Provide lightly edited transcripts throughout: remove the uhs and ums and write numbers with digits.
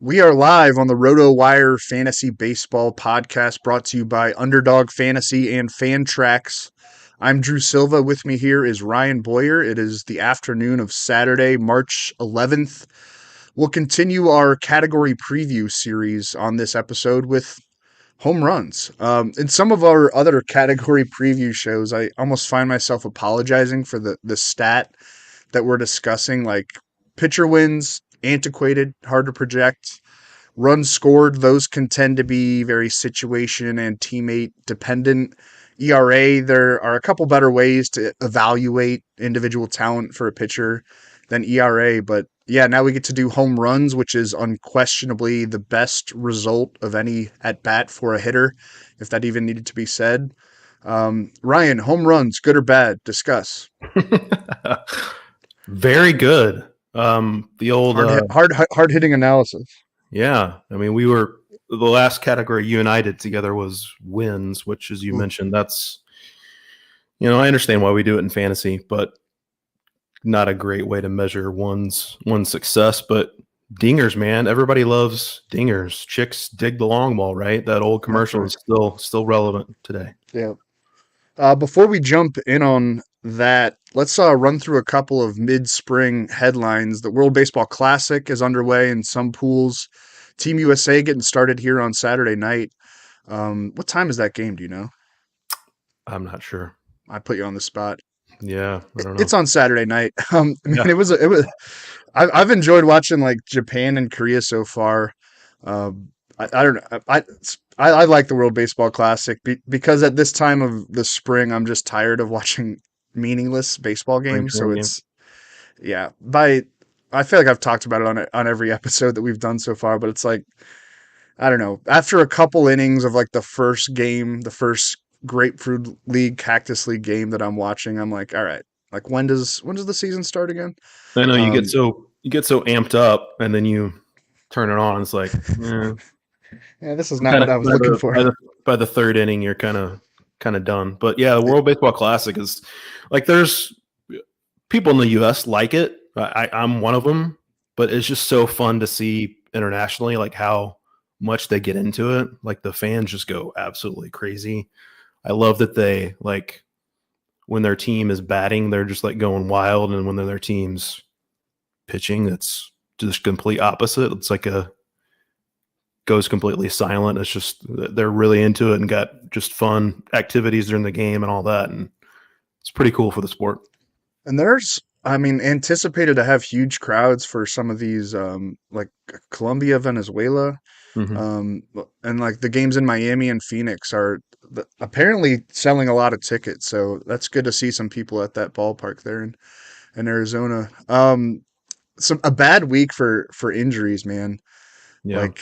We are live on the RotoWire Fantasy Baseball podcast brought to you by Underdog Fantasy and Fantrax. I'm Drew Silva. With me here is Ryan Boyer. It is the afternoon of Saturday, March 11th. We'll continue our category preview series on this episode with home runs. In some of our other category preview shows, I almost find myself apologizing for the stat that we're discussing, like pitcher wins, antiquated, hard to project. Runs scored, those can tend to be very situation and teammate dependent. ERA, there are a couple better ways to evaluate individual talent for a pitcher than ERA, but yeah, now we get to do home runs, which is unquestionably the best result of any at bat for a hitter, if that even needed to be said. Ryan, home runs, good or bad? Discuss. Very good. The old hard hitting analysis. Yeah. I mean, the last category you and I did together was wins, which, as you mentioned, that's, I understand why we do it in fantasy, but not a great way to measure one's success. But dingers, man, everybody loves dingers. Chicks dig the long ball, right? That old commercial is still relevant today. Yeah. Before we jump in on that, let's run through a couple of mid-spring headlines. The World Baseball Classic is underway in some pools. Team USA getting started here on Saturday night. What time is that game? Do you know? I'm not sure. I put you on the spot. Yeah, I don't know. It's on Saturday night. It was. I've enjoyed watching like Japan and Korea so far. I don't know. I like the World Baseball Classic because at this time of the spring, I'm just tired of watching meaningless baseball games. So it's, yeah. I feel like I've talked about it on every episode that we've done so far, but it's like, I don't know. After a couple innings of like the first game, the first Grapefruit League, Cactus League game that I'm watching, I'm like, all right, like when does the season start again? I know you get so amped up, and then you turn it on. It's like, yeah, this is not what I was looking for. By the third inning, you're kind of done. But yeah, the World Baseball Classic is like, there's people in the U.S. like it. I'm one of them, but it's just so fun to see internationally, like how much they get into it. Like the fans just go absolutely crazy. I love that they, like, when their team is batting, they're just like going wild, and when their team's pitching, it's just complete opposite. It's like goes completely silent. It's just they're really into it and got just fun activities during the game and all that, and it's pretty cool for the sport. And there's, anticipated to have huge crowds for some of these, like Colombia, Venezuela, and like the games in Miami and Phoenix are apparently selling a lot of tickets. So that's good to see some people at that ballpark there in Arizona. A bad week for injuries, man. Yeah. Like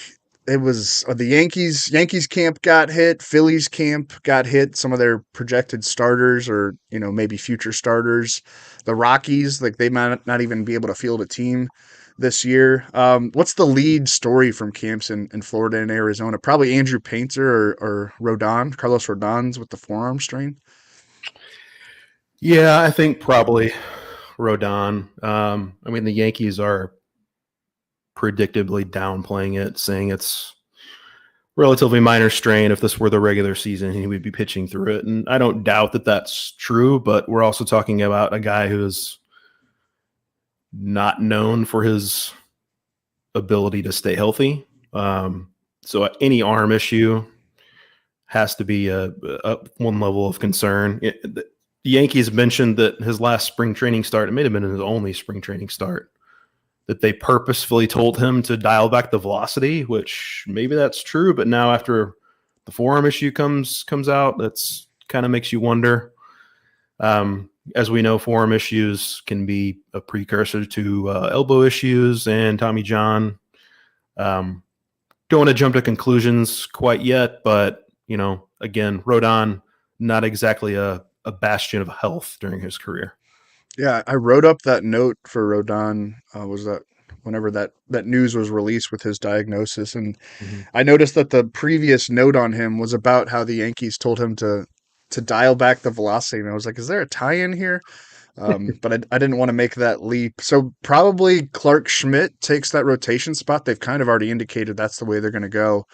it was the Yankees camp got hit, Phillies camp got hit, some of their projected starters or, maybe future starters. The Rockies, like they might not even be able to field a team this year. What's the lead story from camps in Florida and Arizona? Probably Andrew Painter or Rodon, Carlos Rodon's with the forearm strain. Yeah, I think probably Rodon. The Yankees are predictably downplaying it, saying it's relatively minor strain. If this were the regular season, he would be pitching through it. And I don't doubt that that's true, but we're also talking about a guy who's not known for his ability to stay healthy. So any arm issue has to be a one level of concern. The Yankees mentioned that his last spring training start, it may have been his only spring training start, that they purposefully told him to dial back the velocity, which maybe that's true. But now after the forearm issue comes out, that's kind of makes you wonder. As we know, forearm issues can be a precursor to elbow issues and Tommy John. Don't want to jump to conclusions quite yet, but, again, Rodon, not exactly a bastion of health during his career. Yeah, I wrote up that note for Rodon. Was that whenever that news was released with his diagnosis, and I noticed that the previous note on him was about how the Yankees told him to dial back the velocity, and I was like, "Is there a tie-in here?" But I didn't want to make that leap. So probably Clark Schmidt takes that rotation spot. They've kind of already indicated that's the way they're going to go.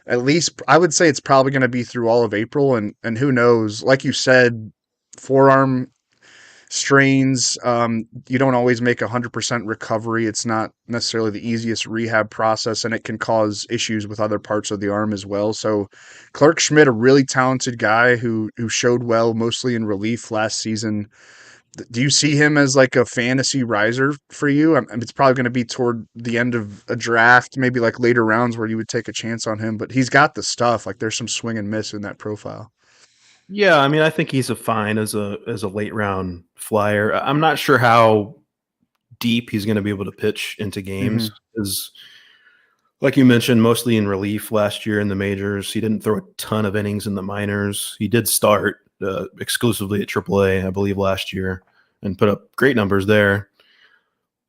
At least I would say it's probably going to be through all of April, and who knows? Like you said, forearm strains. You don't always make 100% recovery. It's not necessarily the easiest rehab process, and it can cause issues with other parts of the arm as well. So, Clark Schmidt, a really talented guy who showed well mostly in relief last season. Do you see him as like a fantasy riser for you? It's probably going to be toward the end of a draft, maybe like later rounds where you would take a chance on him. But he's got the stuff. Like there's some swing and miss in that profile. Yeah, I mean, I think he's a fine as a late round flyer. I'm not sure how deep he's going to be able to pitch into games. Hmm. Is like you mentioned, mostly in relief last year in the majors. He didn't throw a ton of innings in the minors. He did start exclusively at AAA, I believe, last year, and put up great numbers there.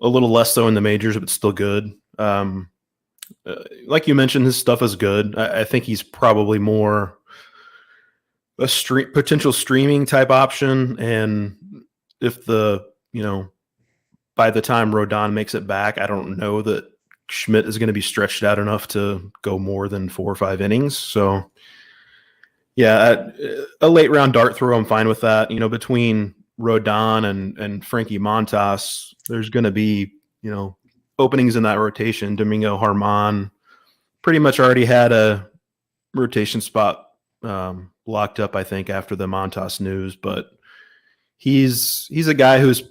A little less so in the majors, but still good. Like you mentioned, his stuff is good. I think he's probably more a potential streaming type option. And if by the time Rodon makes it back, I don't know that Schmidt is going to be stretched out enough to go more than 4 or 5 innings. So, yeah, a late round dart throw, I'm fine with that. Between Rodon and Frankie Montas, there's going to be, openings in that rotation. Domingo Harmon pretty much already had a rotation spot locked up, I think, after the Montas news, but he's a guy who's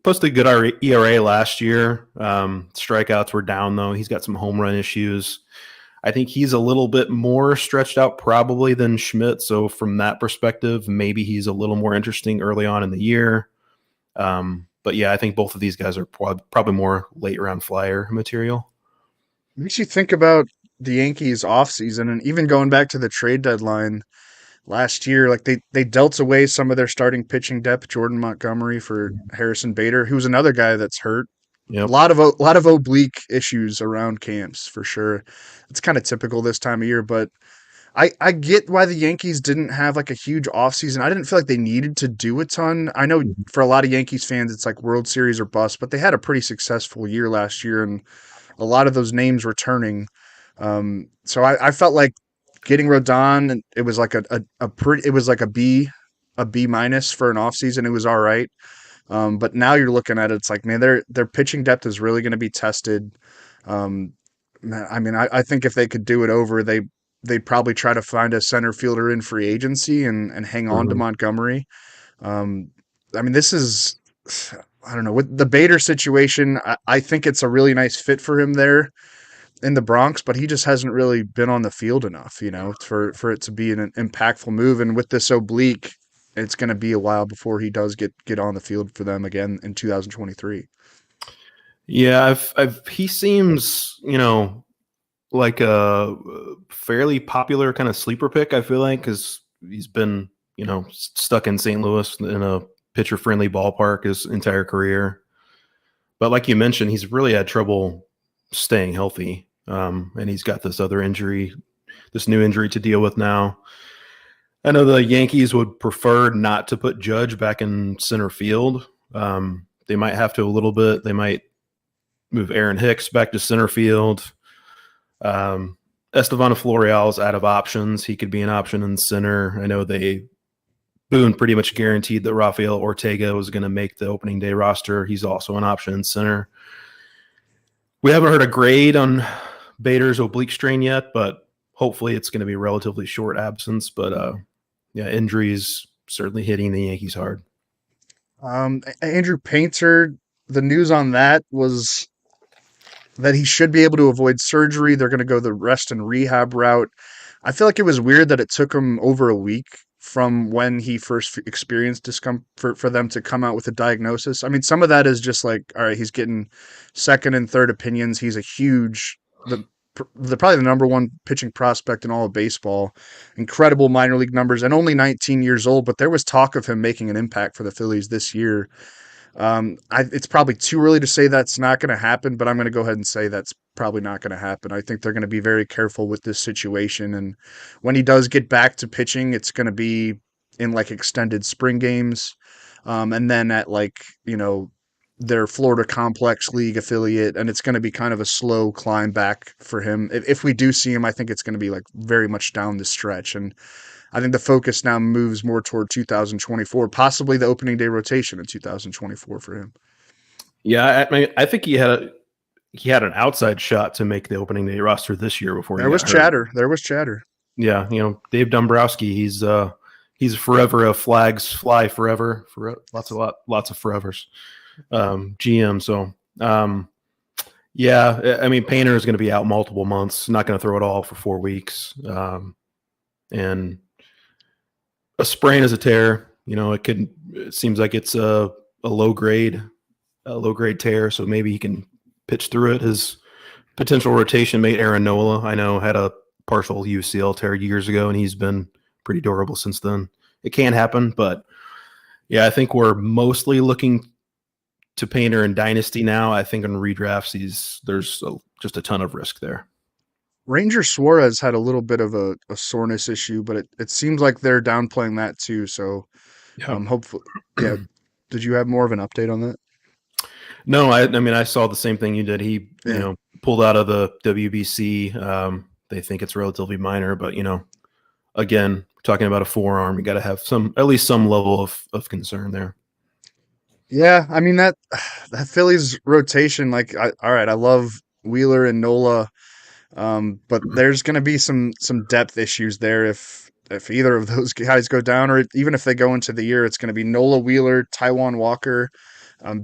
posted a good ERA last year. Strikeouts were down, though. He's got some home run issues. I think he's a little bit more stretched out probably than Schmidt. So from that perspective, maybe he's a little more interesting early on in the year. But yeah, I think both of these guys are probably more late round flyer material. Makes you think about the Yankees offseason and even going back to the trade deadline last year, like they dealt away some of their starting pitching depth, Jordan Montgomery for Harrison Bader, who's another guy that's hurt. Yep. A lot of oblique issues around camps for sure. It's kind of typical this time of year, but I get why the Yankees didn't have like a huge offseason. I didn't feel like they needed to do a ton. I know for a lot of Yankees fans, it's like World Series or bust, but they had a pretty successful year last year and a lot of those names returning. So I felt like getting Rodon, and it was like it was like a B minus for an offseason. It was all right. But now you're looking at it, it's like, man, their pitching depth is really going to be tested. Um, I mean, I think if they could do it over, they'd probably try to find a center fielder in free agency and hang on to Mhm. Montgomery. Um, I mean, this is, I don't know, with the Bader situation, I think it's a really nice fit for him there in the Bronx, but he just hasn't really been on the field enough, for it to be an impactful move. And with this oblique, it's going to be a while before he does get on the field for them again in 2023. Yeah, he seems, like a fairly popular kind of sleeper pick, I feel like, because he's been, stuck in St. Louis in a pitcher friendly ballpark his entire career. But like you mentioned, he's really had trouble staying healthy. And he's got this new injury to deal with now. I know the Yankees would prefer not to put Judge back in center field. They might have to a little bit. They might move Aaron Hicks back to center field. Estevan Florial is out of options. He could be an option in center. I know Boone pretty much guaranteed that Rafael Ortega was going to make the opening day roster. He's also an option in center. We haven't heard a grade on Bader's oblique strain yet, but hopefully it's going to be a relatively short absence. But yeah, injuries certainly hitting the Yankees hard. Andrew Painter, the news on that was that he should be able to avoid surgery. They're going to go the rest and rehab route. I feel like it was weird that it took him over a week from when he first experienced discomfort for them to come out with a diagnosis. I mean, some of that is just like, all right, he's getting second and third opinions. He's the probably the number one pitching prospect in all of baseball. Incredible minor league numbers and only 19 years old, but there was talk of him making an impact for the Phillies this year. It's probably too early to say that's not going to happen, but I'm going to go ahead and say that's probably not going to happen. I think they're going to be very careful with this situation. And when he does get back to pitching, it's going to be in like extended spring games. and then at their Florida Complex League affiliate, and it's going to be kind of a slow climb back for him. If we do see him, I think it's going to be like very much down the stretch, and I think the focus now moves more toward 2024, possibly the opening day rotation in 2024 for him. Yeah, I mean, I think he had an outside shot to make the opening day roster this year before there was chatter. There was chatter. Yeah, Dave Dombrowski, he's forever a flags fly forever for lots of forevers. GM. So, yeah, I mean, Painter is going to be out multiple months, not going to throw it all for 4 weeks. And a sprain is a tear. It seems like it's a low grade tear. So maybe he can pitch through it. His potential rotation mate, Aaron Nola, I know had a partial UCL tear years ago, and he's been pretty durable since then. It can happen, but yeah, I think we're mostly looking to Painter in Dynasty now. I think in redrafts, there's just a ton of risk there. Ranger Suarez had a little bit of a soreness issue, but it seems like they're downplaying that too. So, hopefully, yeah. Did you have more of an update on that? No, I mean, I saw the same thing you did. He, pulled out of the WBC. They think it's relatively minor, but again, talking about a forearm, you got to have at least some level of concern there. Yeah, I mean that Phillies rotation, all right, I love Wheeler and Nola, but there's going to be some depth issues there if either of those guys go down, or even if they go into the year, it's going to be Nola, Wheeler, Taijuan Walker,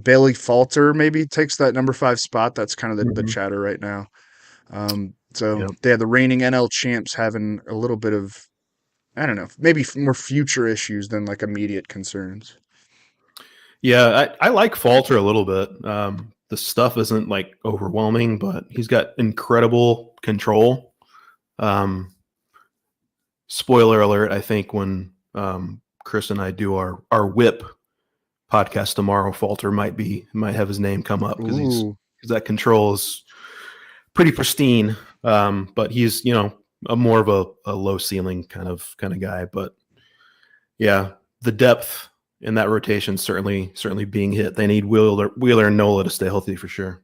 Bailey Falter maybe takes that number 5 spot. That's kind of the chatter right now. The reigning NL champs having a little bit of, I don't know, maybe more future issues than like immediate concerns. Yeah, I like Falter a little bit. The stuff isn't like overwhelming, but he's got incredible control. Spoiler alert, I think when Chris and I do our whip podcast tomorrow, Falter might have his name come up because that control is pretty pristine. But he's a more of a low ceiling kind of guy. But yeah, the depth in that rotation certainly being hit. They need Wheeler and Nola to stay healthy for sure.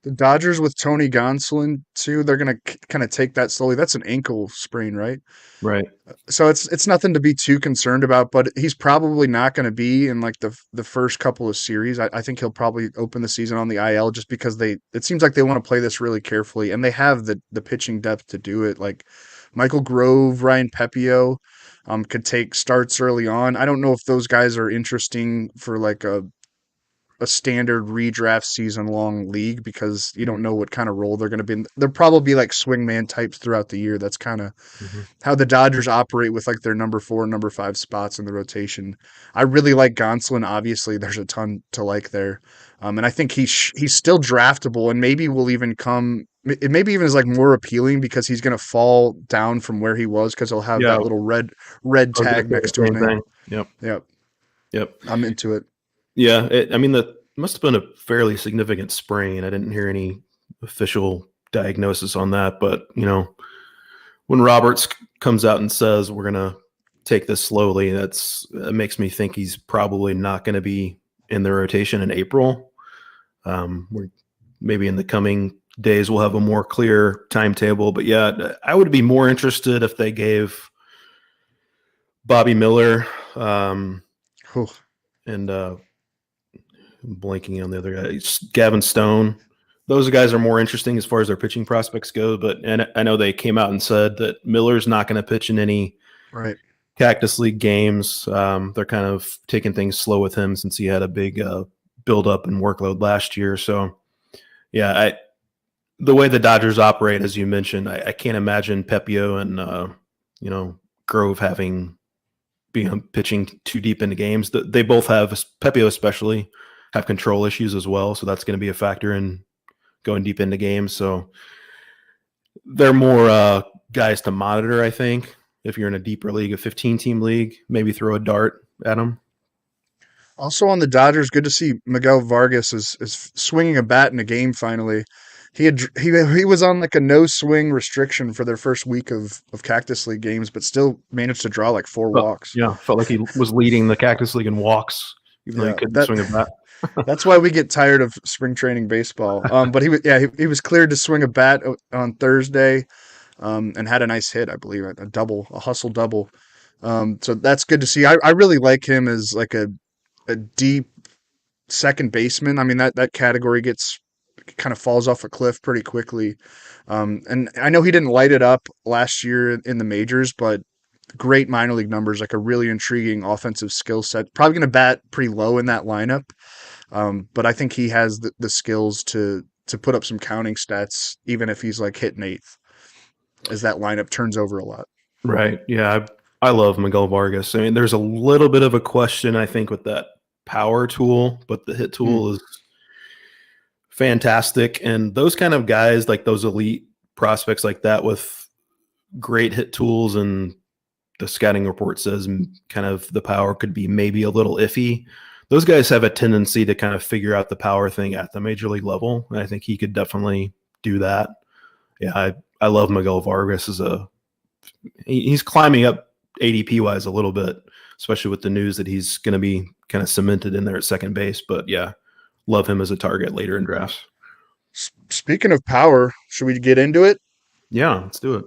The Dodgers with Tony Gonsolin too, they're going to kind of take that slowly. That's an ankle sprain, right? Right. So it's nothing to be too concerned about, but he's probably not going to be in like the first couple of series. I think he'll probably open the season on the IL just because it seems like they want to play this really carefully, and they have the pitching depth to do it. Like Michael Grove, Ryan Pepio could take starts early on. I don't know if those guys are interesting for like a standard redraft season long league because you don't know what kind of role they're going to be in. They'll probably be like swingman types throughout the year. That's kind of how the Dodgers operate with like their number 4 and number 5 spots in the rotation. I really like Gonsolin. Obviously, there's a ton to like there. And I think he's still draftable, and maybe will even come. It maybe even is like more appealing because he's going to fall down from where he was because he'll have that little red tag next to his name. Yep. I'm into it. Yeah, that must have been a fairly significant sprain. I didn't hear any official diagnosis on that, but when Roberts comes out and says we're gonna take this slowly, that makes me think he's probably not going to be in the rotation in April. Maybe in the coming days we'll have a more clear timetable. But yeah, I would be more interested if they gave Bobby Miller and I'm blanking on the other guy, Gavin Stone. Those guys are more interesting as far as their pitching prospects go. And I know they came out and said that Miller's not going to pitch in any Cactus League games. They're kind of taking things slow with him since he had a big build-up and workload last year. So, yeah, the way the Dodgers operate, as you mentioned, I can't imagine Pepio and Grove being pitching too deep into games. They both have, Pepio especially, have control issues as well, so that's going to be a factor in going deep into games. So they're more guys to monitor, I think. If you're in a deeper league, a 15-team league, maybe throw a dart at them. Also on the Dodgers, good to see Miguel Vargas is swinging a bat in a game finally. He was on like a no swing restriction for their first week of Cactus League games, but still managed to draw like 4 walks. Yeah, felt like he was leading the Cactus League in walks even though he Yeah, couldn't swing a bat. that's why we get tired of spring training baseball. But he was cleared to swing a bat on Thursday, and had a nice hit, I believe, a double, a hustle double. So that's good to see. I really like him as like a deep second baseman. I mean, that category kind of falls off a cliff pretty quickly. And I know he didn't light it up last year in the majors, but great minor league numbers, like a really intriguing offensive skill set. Probably going to bat pretty low in that lineup. But I think he has the skills to put up some counting stats, even if he's like hitting eighth, as that lineup turns over a lot. Right. Yeah. I love Miguel Vargas. I mean, there's a little bit of a question, I think, with that power tool, but the hit Mm. tool is fantastic. And those kind of guys, like those elite prospects like that with great hit tools, and the scouting report says kind of the power could be maybe a little iffy. Those guys have a tendency to kind of figure out the power thing at the major league level. And I think he could definitely do that. Yeah, I love Miguel Vargas he's climbing up ADP wise a little bit, especially with the news that he's going to be kind of cemented in there at second base. But yeah, love him as a target later in drafts. Speaking of power, should we get into it? Yeah, let's do it.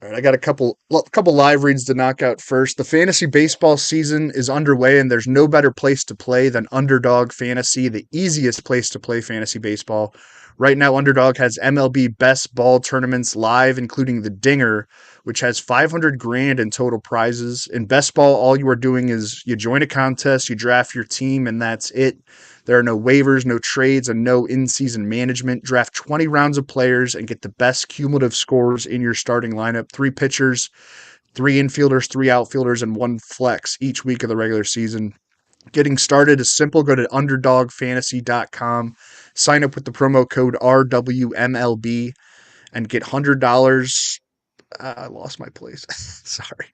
All right, I got a couple live reads to knock out first. The fantasy baseball season is underway, and there's no better place to play than Underdog Fantasy, the easiest place to play fantasy baseball. Right now, Underdog has MLB best ball tournaments live, including the Dinger, which has 500 grand in total prizes. In best ball, all you are doing is you join a contest, you draft your team, and that's it. There are no waivers, no trades, and no in-season management. Draft 20 rounds of players and get the best cumulative scores in your starting lineup. 3 pitchers, 3 infielders, 3 outfielders, and 1 flex each week of the regular season. Getting started is simple. Go to underdogfantasy.com, sign up with the promo code RWMLB, and get $100. I lost my place. Sorry.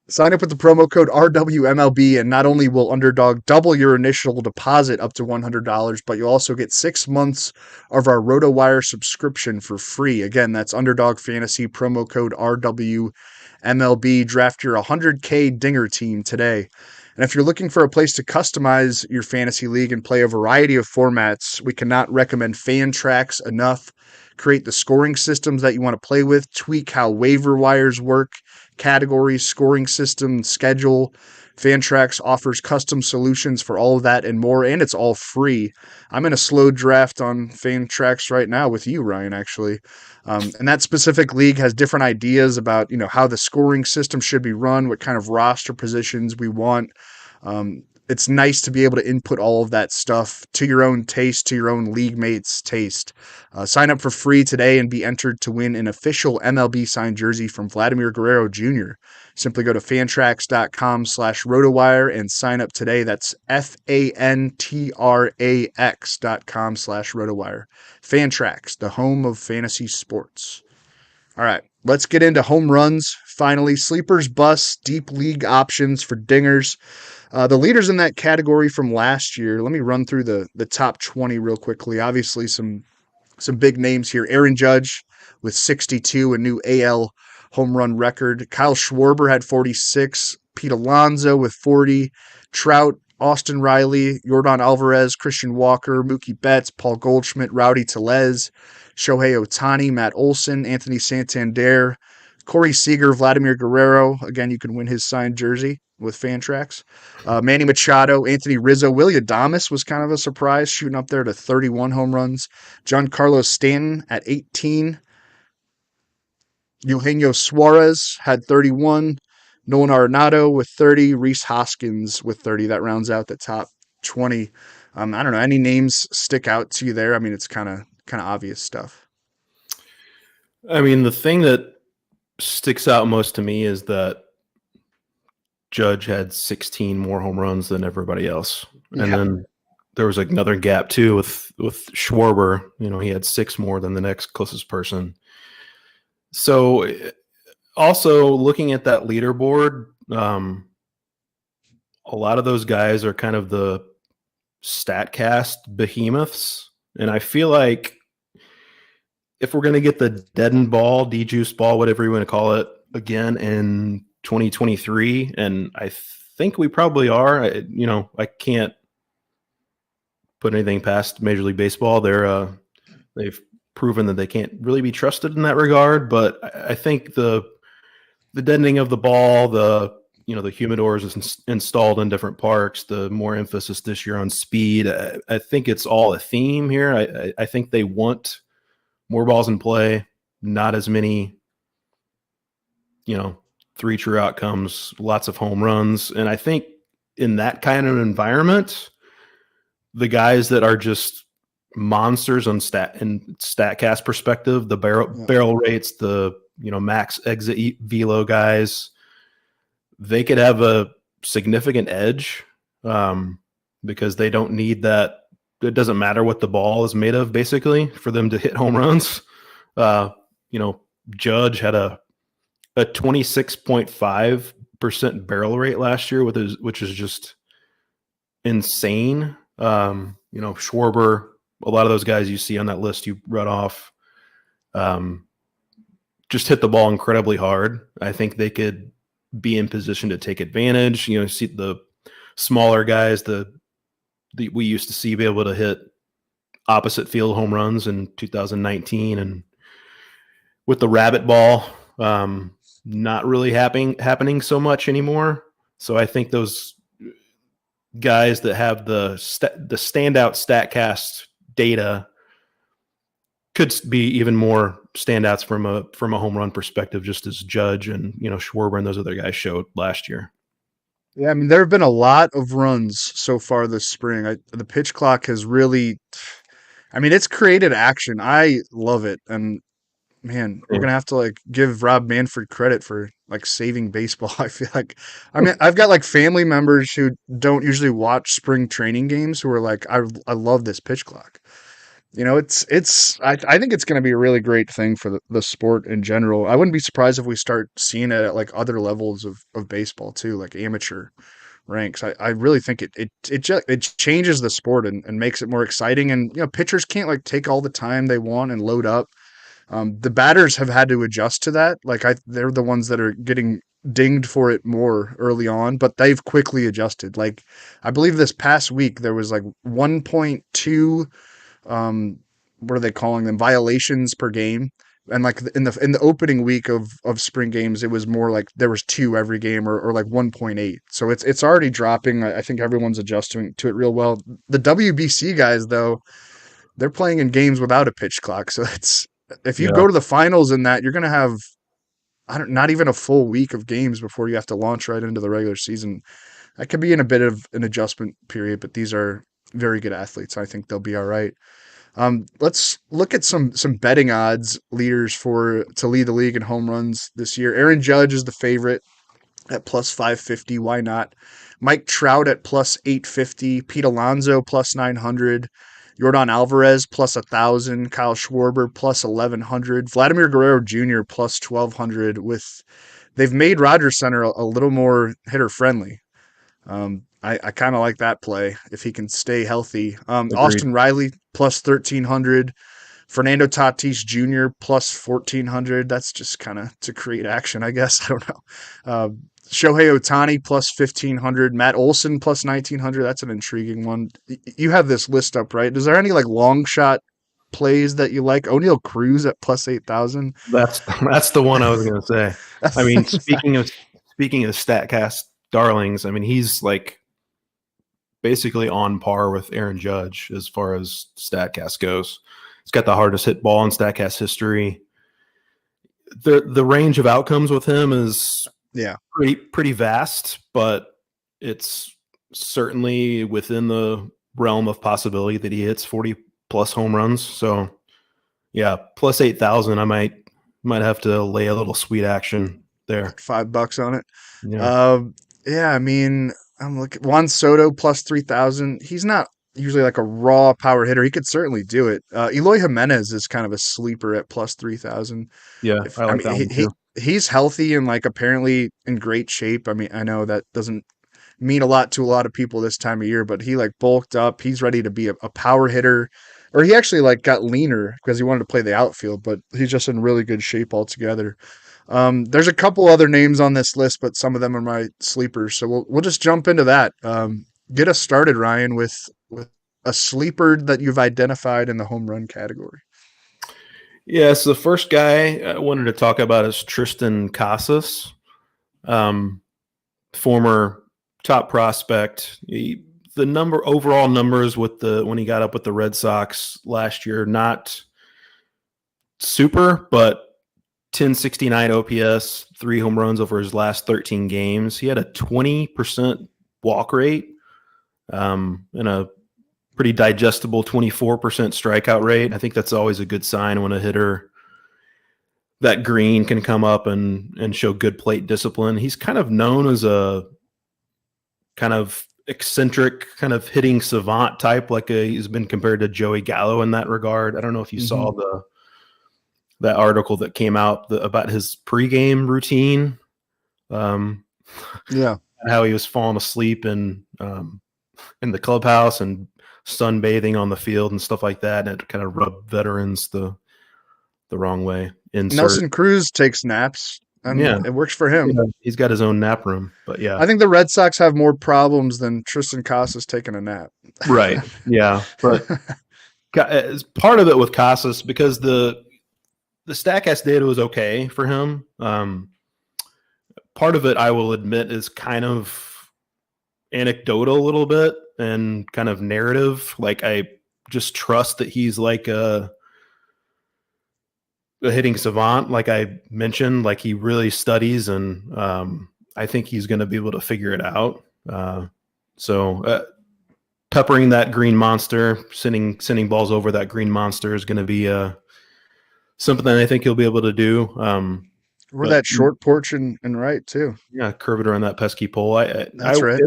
Sign up with the promo code RWMLB, and not only will Underdog double your initial deposit up to $100, but you'll also get 6 months of our RotoWire subscription for free. Again, that's Underdog Fantasy, promo code RWMLB. Draft your 100K Dinger team today. And if you're looking for a place to customize your fantasy league and play a variety of formats, we cannot recommend Fantrax enough. Create the scoring systems that you want to play with, tweak how waiver wires work, categories, scoring system, schedule. Fantrax offers custom solutions for all of that and more, and it's all free. I'm in a slow draft on Fantrax right now with you, Ryan, actually. And that specific league has different ideas about, how the scoring system should be run, what kind of roster positions we want. It's nice to be able to input all of that stuff to your own taste, to your own league mates' taste. Sign up for free today and be entered to win an official MLB signed jersey from Vladimir Guerrero Jr. Simply go to fantrax.com/rotowire and sign up today. That's fantrax.com/rotowire. Fantrax, the home of fantasy sports. All right, let's get into home runs. Finally, sleepers, busts, deep league options for dingers. The leaders in that category from last year, let me run through the top 20 real quickly. Obviously, some big names here. Aaron Judge with 62, a new AL home run record. Kyle Schwarber had 46. Pete Alonso with 40. Trout, Austin Riley, Yordan Alvarez, Christian Walker, Mookie Betts, Paul Goldschmidt, Rowdy Tellez, Shohei Ohtani, Matt Olson, Anthony Santander, Corey Seager, Vladimir Guerrero. Again, you can win his signed jersey with Fantrax. Manny Machado, Anthony Rizzo, Willie Adames was kind of a surprise, shooting up there to 31 home runs. Giancarlo Stanton at 18. Eugenio Suarez had 31. Nolan Arenado with 30. Rhys Hoskins with 30. That rounds out the top 20. I don't know. Any names stick out to you there? I mean, it's kind of obvious stuff. I mean, the thing that sticks out most to me is that Judge had 16 more home runs than everybody else. And then there was another gap too with Schwarber. He had 6 more than the next closest person. So also looking at that leaderboard, a lot of those guys are kind of the StatCast behemoths. And I feel like if we're going to get the deadened ball, dejuiced ball, whatever you want to call it, again in 2023, and I think we probably are. I can't put anything past Major League Baseball. They've proven that they can't really be trusted in that regard. But I think the deadening of the ball, the humidors is installed in different parks, the more emphasis this year on speed. I think it's all a theme here. I think they want more balls in play, not as many, 3 true outcomes, lots of home runs. And I think in that kind of environment, the guys that are just monsters on StatCast perspective, the barrel rates, the max exit velo guys, they could have a significant edge because they don't need that. It doesn't matter what the ball is made of, basically, for them to hit home runs. Judge had a 26.5% barrel rate last year, which is just insane. Schwarber, a lot of those guys you see on that list you read off, just hit the ball incredibly hard. I think they could be in position to take advantage. See the smaller guys, we used to see be able to hit opposite field home runs in 2019, and with the rabbit ball, not really happening so much anymore. So I think those guys that have the standout StatCast data could be even more standouts from a home run perspective, just as Judge and Schwarber and those other guys showed last year. Yeah, I mean, there have been a lot of runs so far this spring. The pitch clock has really, I mean, it's created action. I love it, and man, we're gonna have to like give Rob Manfred credit for like saving baseball. I feel like, I mean, I've got like family members who don't usually watch spring training games who are like, I love this pitch clock. I think it's going to be a really great thing for the sport in general. I wouldn't be surprised if we start seeing it at like other levels of baseball too, like amateur ranks. I really think it changes the sport and makes it more exciting. And pitchers can't like take all the time they want and load up. The batters have had to adjust to that. Like they're the ones that are getting dinged for it more early on, but they've quickly adjusted. Like I believe this past week there was like 1.2 what are they calling them, violations per game, and like in the opening week of spring games it was more like there was 2 every game, or like 1.8. So it's already dropping. I think everyone's adjusting to it real well. The WBC guys though, they're playing in games without a pitch clock, so it's if you go to the finals in that, you're going to have not even a full week of games before you have to launch right into the regular season. That could be in a bit of an adjustment period, but these are very good athletes. I think they'll be all right. Let's look at some betting odds leaders to lead the league in home runs this year. Aaron Judge is the favorite at plus 550. Why not? Mike Trout at plus 850. Pete Alonso plus 900. Yordan Alvarez plus 1,000. Kyle Schwarber plus 1,100. Vladimir Guerrero Jr. plus 1,200. They've made Rogers Center a little more hitter friendly. I kind of like that play if he can stay healthy. Austin Riley plus 1,300. Fernando Tatis Jr. plus 1,400. That's just kind of to create action, I guess. I don't know. Shohei Ohtani plus 1,500. Matt Olson plus 1,900. That's an intriguing one. You have this list up, right? Is there any like long shot plays that you like? O'Neal Cruz at plus 8,000. That's the one I was going to say. I mean, speaking of StatCast darlings, I mean, he's like basically on par with Aaron Judge as far as StatCast goes. He's got the hardest hit ball in StatCast history. The range of outcomes with him is pretty vast, but it's certainly within the realm of possibility that he hits 40 plus home runs. So yeah, plus 8,000. I might have to lay a little sweet action there. $5 on it. Yeah. I mean, I'm looking Juan Soto plus 3,000. He's not usually like a raw power hitter. He could certainly do it. Eloy Jimenez is kind of a sleeper at plus 3,000. Yeah, I like that one too. He's healthy and like apparently in great shape. I mean, I know that doesn't mean a lot to a lot of people this time of year, but he like bulked up. He's ready to be a power hitter, or he actually like got leaner because he wanted to play the outfield, but he's just in really good shape altogether. There's a couple other names on this list, but some of them are my sleepers. So we'll just jump into that. Get us started, Ryan, with a sleeper that you've identified in the home run category. Yeah, so the first guy I wanted to talk about is Tristan Casas, former top prospect. The overall numbers when he got up with the Red Sox last year, not super, but 1069 OPS, 3 home runs over his last 13 games. He had a 20% walk rate, and a pretty digestible 24% strikeout rate. I think that's always a good sign when a hitter that green can come up and show good plate discipline. He's kind of known as a kind of eccentric, kind of hitting savant type, he's been compared to Joey Gallo in that regard. I don't know if you saw that article that came out about his pregame routine. Yeah, how he was falling asleep in the clubhouse and sunbathing on the field and stuff like that, and it kind of rubbed veterans the wrong way. Nelson Cruz takes naps, and it works for him. Yeah, he's got his own nap room, but yeah, I think the Red Sox have more problems than Tristan Casas taking a nap. Right. Yeah, but as part of it with Casas, because the Statcast data was okay for him. Part of it, I will admit, is kind of anecdotal a little bit and kind of narrative. Like, I just trust that he's like a hitting savant, like I mentioned. Like, he really studies, and I think he's going to be able to figure it out. So peppering that green monster, sending balls over that green monster is going to be something that I think he'll be able to do. Or that short porch and right too. Yeah, curve it around that pesky pole. That's right.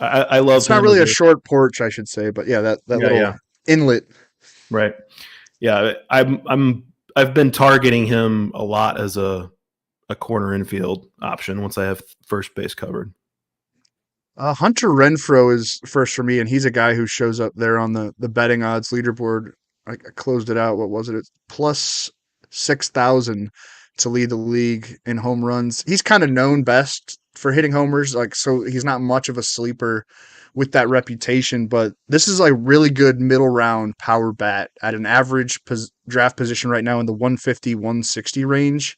I love. It's not really a short porch, I should say, but yeah, that little inlet. Right. Yeah, I've been targeting him a lot as a corner infield option once I have first base covered. Hunter Renfroe is first for me, and he's a guy who shows up there on the betting odds leaderboard. I closed it out. What was it? It's plus 6,000 to lead the league in home runs. He's kind of known best for hitting homers, so he's not much of a sleeper with that reputation, but this is like really good middle round power bat at an average draft position right now in the 150, 160 range.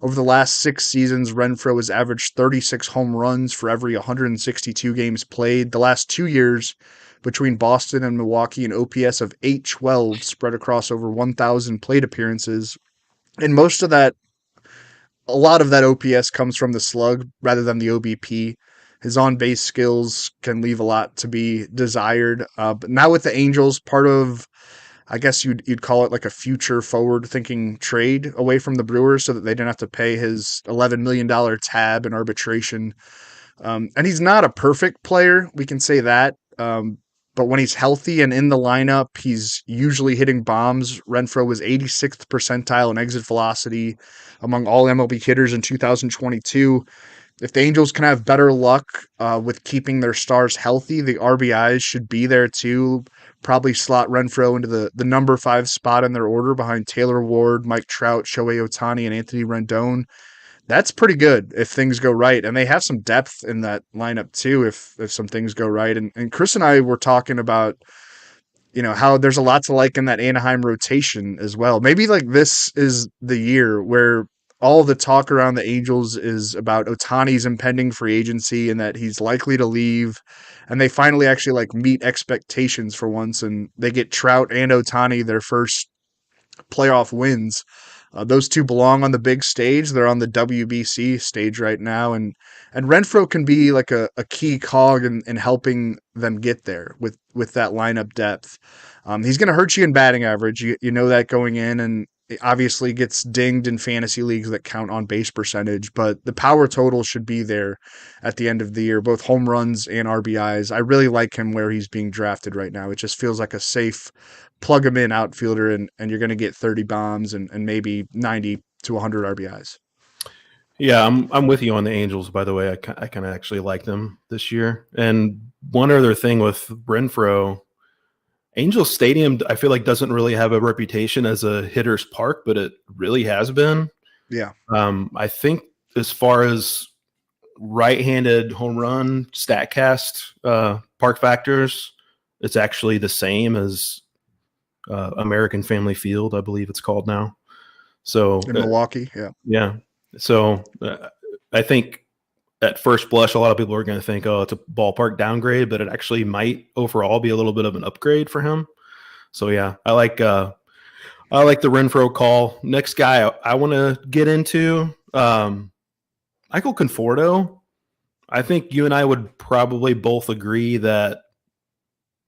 Over the last 6 seasons, Renfroe has averaged 36 home runs for every 162 games played. The last 2 years between Boston and Milwaukee, an OPS of 812 spread across over 1,000 plate appearances. And a lot of that OPS comes from the slug rather than the OBP. His on-base skills can leave a lot to be desired. But now with the Angels, part of, I guess you'd call it like a future forward-thinking trade away from the Brewers so that they didn't have to pay his $11 million tab in arbitration. And he's not a perfect player, we can say that. But when he's healthy and in the lineup, he's usually hitting bombs. Renfroe was 86th percentile in exit velocity among all MLB hitters in 2022. If the Angels can have better luck with keeping their stars healthy, the RBIs should be there too. Probably slot Renfroe into the number 5 spot in their order behind Taylor Ward, Mike Trout, Shohei Ohtani, and Anthony Rendon. That's pretty good if things go right. And they have some depth in that lineup too if some things go right. And Chris and I were talking about, how there's a lot to like in that Anaheim rotation as well. Maybe like this is the year where all the talk around the Angels is about Ohtani's impending free agency and that he's likely to leave. And they finally actually meet expectations for once, and they get Trout and Ohtani their first playoff wins. Those two belong on the big stage. They're on the WBC stage right now, and Renfroe can be like a key cog in helping them get there with that lineup depth. He's going to hurt you in batting average. You know that going in, and it obviously gets dinged in fantasy leagues that count on base percentage, but the power total should be there at the end of the year, both home runs and RBIs. I really like him where he's being drafted right now. It just feels like a safe plug him in outfielder, and you're going to get 30 bombs and maybe 90 to 100 RBIs. Yeah, I'm with you on the Angels, by the way. I kind of actually like them this year. And one other thing with Renfroe, Angels Stadium, I feel like doesn't really have a reputation as a hitter's park, but it really has been. Yeah. I think as far as right-handed home run StatCast park factors, it's actually the same as American Family Field, I believe it's called now. So In Milwaukee, yeah. yeah. So I think at first blush, a lot of people are going to think, oh, it's a ballpark downgrade, but it actually might overall be a little bit of an upgrade for him. So yeah, I like the Renfroe call. Next guy I want to get into, Michael Conforto. I think you and I would probably both agree that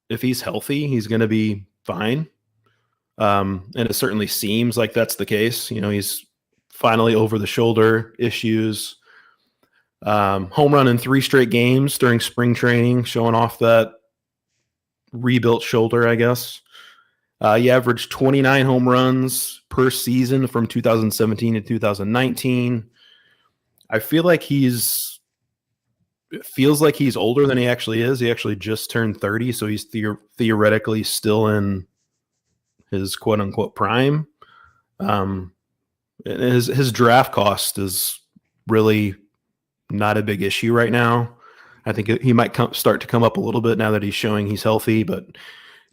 if he's healthy, he's going to be fine. And it certainly seems like that's the case. He's finally over the shoulder issues. Home run in 3 straight games during spring training, showing off that rebuilt shoulder, I guess. He averaged 29 home runs per season from 2017 to 2019. I feel like it feels like he's older than he actually is. He actually just turned 30, so he's theoretically still in his quote unquote prime. His draft cost is really not a big issue right now. I think he might start to come up a little bit now that he's showing he's healthy, but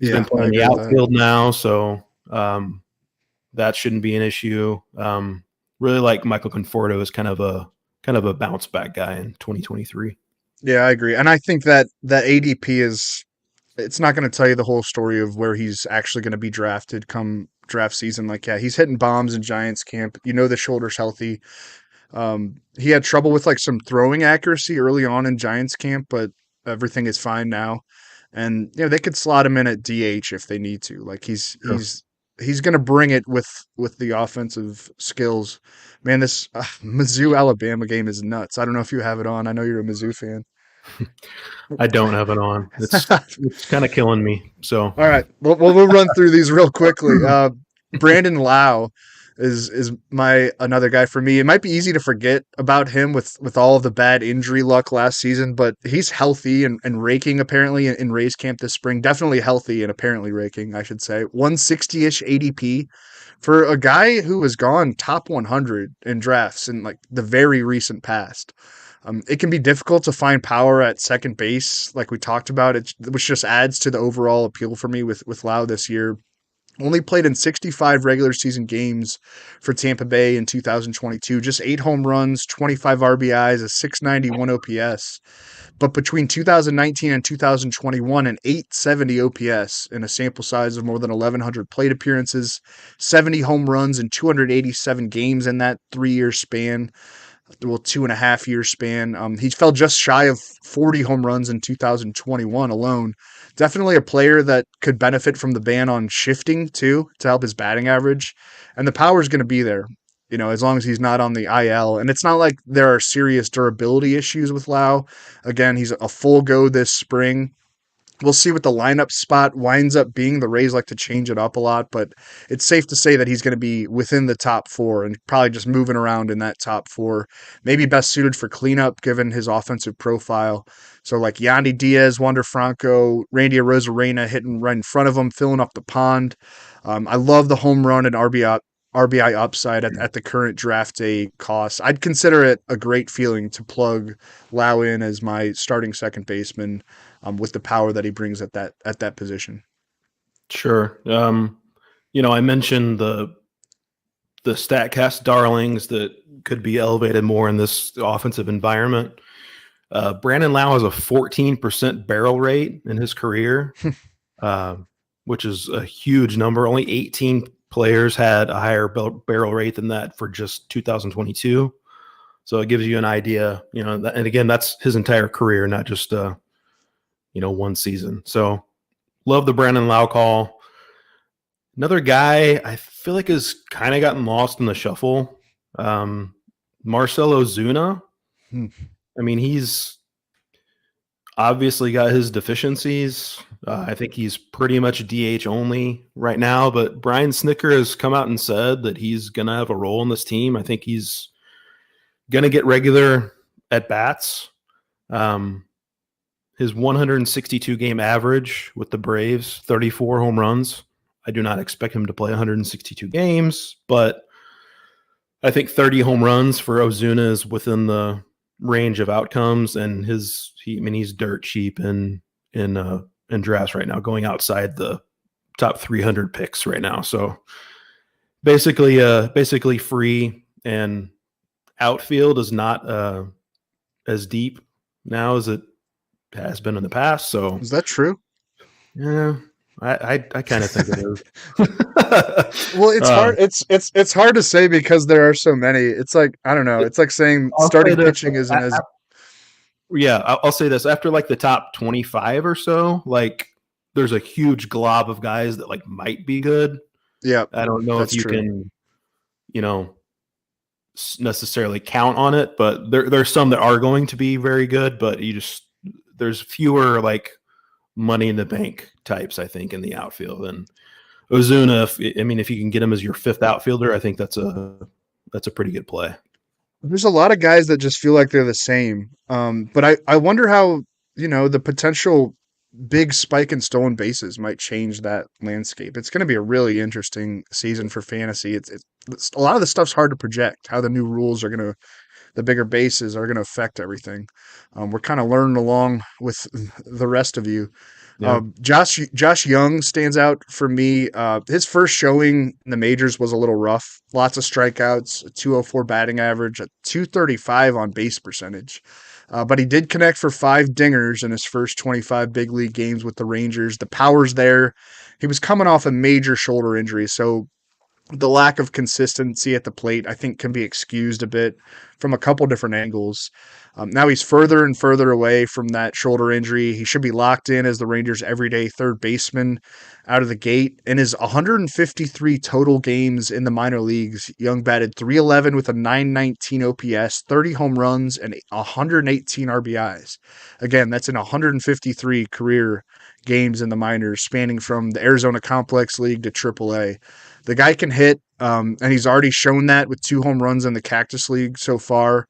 he's been playing the outfield now, so that shouldn't be an issue. Really like Michael Conforto as kind of a bounce back guy in 2023. Yeah, I agree. And I think that ADP it's not going to tell you the whole story of where he's actually going to be drafted come draft season. Like, yeah, he's hitting bombs in Giants camp. The shoulder's healthy. He had trouble with like some throwing accuracy early on in Giants camp, but everything is fine now. And they could slot him in at DH if they need to. Like he's going to bring it with the offensive skills. Man, this Mizzou Alabama game is nuts. I don't know if you have it on. I know you're a Mizzou fan. I don't have it on. It's kind of killing me. So all right, we'll run through these real quickly. Brandon Lau is another guy for me. It might be easy to forget about him with all of the bad injury luck last season, but he's healthy and raking apparently in Rays camp this spring. Definitely healthy and apparently raking, I should say. 160-ish ADP for a guy who has gone top 100 in drafts in like the very recent past. It can be difficult to find power at second base, like we talked about, which just adds to the overall appeal for me with Lau this year. Only played in 65 regular season games for Tampa Bay in 2022. Just 8 home runs, 25 RBIs, a 691 OPS. But between 2019 and 2021, an 870 OPS in a sample size of more than 1,100 plate appearances, 70 home runs in 287 games in that 3-year span. 2.5-year span. He fell just shy of 40 home runs in 2021 alone. Definitely a player that could benefit from the ban on shifting too to help his batting average. And the power is going to be there, as long as he's not on the IL. And it's not like there are serious durability issues with Lau. Again, he's a full go this spring. We'll see what the lineup spot winds up being. The Rays like to change it up a lot, but it's safe to say that he's going to be within the top 4 and probably just moving around in that top 4. Maybe best suited for cleanup given his offensive profile. So like Yandy Diaz, Wander Franco, Randy Arozarena hitting right in front of him, filling up the pond. I love the home run and RBI upside at the current draft day cost. I'd consider it a great feeling to plug Lau in as my starting second baseman with the power that he brings at that position. Sure. I mentioned the StatCast darlings that could be elevated more in this offensive environment. Brandon Lau has a 14% barrel rate in his career, which is a huge number. Only 18 players had a higher barrel rate than that for just 2022. So it gives you an idea, and again, that's his entire career, not just, one season. So love the Brandon Lau call. Another guy I feel like has kind of gotten lost in the shuffle. Marcell Ozuna. I mean, he's obviously got his deficiencies. I think he's pretty much DH only right now, but Brian Snitker has come out and said that he's going to have a role in this team. I think he's going to get regular at bats. His 162 game average with the Braves, 34 home runs. I do not expect him to play 162 games, but I think 30 home runs for Ozuna is within the range of outcomes, and he's dirt cheap in drafts right now, going outside the top 300 picks right now. So basically free, and outfield is not as deep now as it has been in the past. So Is that true? yeah, I kind of think it is. Well, it's hard. It's hard to say because there are so many. It's like, I don't know. It's like saying I'll say starting this, pitching isn't as. yeah, I'll say this, after like the top 25 or so, like there's a huge glob of guys that like might be good. Yeah, I don't know if that's you true. can, necessarily count on it, but there's some that are going to be very good, but there's fewer like money in the bank types, I think, in the outfield. And Ozuna, if you can get him as your fifth outfielder, I think that's a pretty good play. There's a lot of guys that just feel like they're the same. But I wonder how, the potential big spike in stolen bases might change that landscape. It's going to be a really interesting season for fantasy. It's a lot of the stuff's hard to project, how the new rules are going to, the bigger bases are going to affect everything. We're kind of learning along with the rest of you. Yeah. Josh Young stands out for me. His first showing in the majors was a little rough. Lots of strikeouts, a 204 batting average, a 235 on base percentage. But he did connect for 5 dingers in his first 25 big league games with the Rangers. The power's there. He was coming off a major shoulder injury, so the lack of consistency at the plate, I think, can be excused a bit from a couple different angles. Now he's further and further away from that shoulder injury. He should be locked in as the Rangers' everyday third baseman out of the gate. In his 153 total games in the minor leagues, Young batted .311 with a .919 OPS, 30 home runs, and 118 RBIs. Again, that's in 153 career games in the minors, spanning from the Arizona Complex League to AAA. The guy can hit, and he's already shown that with 2 home runs in the Cactus League so far.